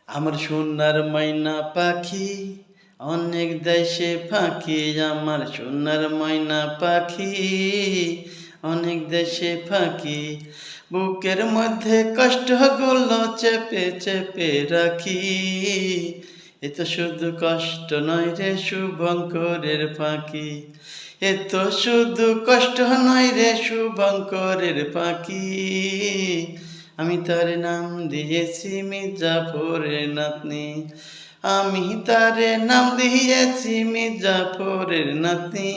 আমার সোনার ময়না পাখি অনেক দেশে ফাঁকি। আমার সোনার ময়না পাখি অনেক দেশে ফাঁকি। বুকের মধ্যে কষ্টগুলো চেপে চেপে রাখি। এ তো শুধু কষ্ট নয় রে শুভঙ্করের ফাঁকি। এ তো শুধু কষ্ট নয় রে শুভঙ্করের ফাঁকি। আমি তার নাম দিয়েছি মির্জাফরের নাতনি। আমি তারে নাম দিয়েছি মির্জাফরের নাতনি।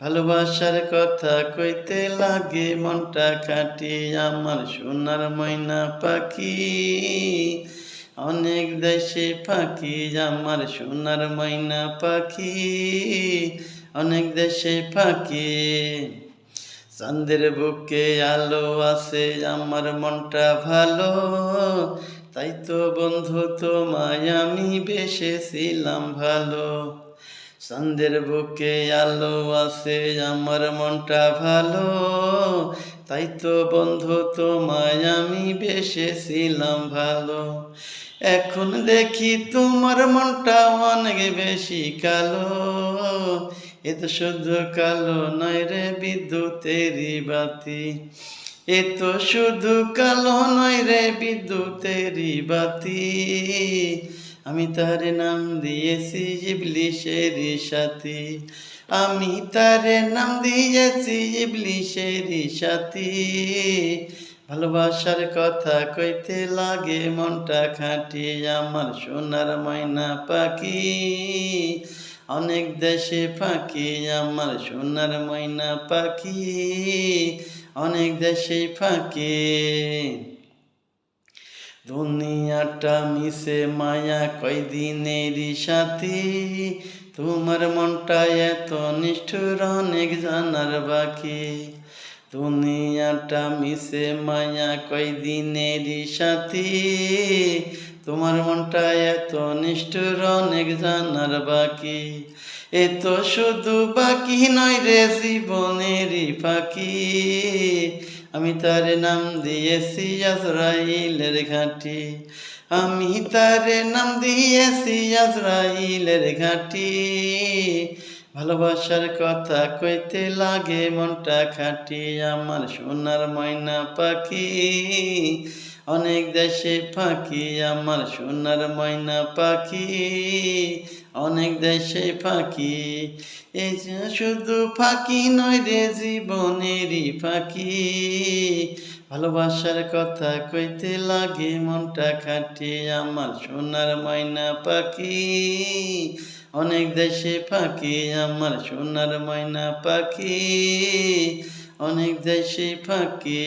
ভালোবাসার কথা কইতে লাগে মনটা খাটি। আমার সোনার ময়না পাখি অনেক দেশে ফাঁকি। আমার সোনার ময়না পাখি অনেক দেশে ফাঁকি। চাঁদের বুকে আলো আছে আমার মনটা ভালো। তাই তো বন্ধু তোমায় আমি বেসেছিলাম ভালো। চাঁদের বুকে আলো আছে আমার মনটা ভালো। তাই তো বন্ধু তোমায় আমি বেসেছিলাম ভালো। এখন দেখি তোমার মনটা অনেক বেশি কালো। এ তো শুধু কালো নয় রে বিদ্যুতেরই বাতি। এ তো শুধু কালো নয় রে বিদ্যুতেরই বাতি। আমি তার নাম দিয়েছি ইবলিশের সাথী। আমি তার নাম দিয়েছি ইবলিশের সাথী। ভালোবাসার কথা কইতে লাগে মনটা খাটি। আমার সোনার ময়না পাখি অনেক দেশে ফাঁকি। আমার সোনার ময়না পাখি অনেক দেশে ফাঁকি। দুনিয়াটা মিশে মায়া কয়দিনেরই সাথী। তোমার মনটা এত নিষ্ঠুর অনেক জানার বাকি। দুনিয়াটা মিশে মায়া কয়দিনেরই সাথী। তোমার মনটা এত নিষ্ঠুর অনেক জানার বাকি। এ তো শুধু বাকি নয় রে জীবনেরই ফাঁকি। আমি তার নাম দিয়েছি আজরাইলের ঘাঁটি। আমি তার নাম দিয়েছি আজরাইলের ঘাঁটি। ভালোবাসার কথা কইতে লাগে মনটা খাটি। আমার সোনার ময়না পাখি অনেক দেশে ফাঁকি। আমার সোনার ময়না পাখি অনেক দেশে ফাঁকি। এই যে শুধু ফাঁকি নয় রে জীবনেরই ফাঁকি। ভালোবাসার কথা কইতে লাগে মনটা খাটি। আমার সোনার ময়না পাখি অনেক দেশে ফাঁকি। আমার সোনার ময়না পাখি অনেক দেশে ফাঁকি।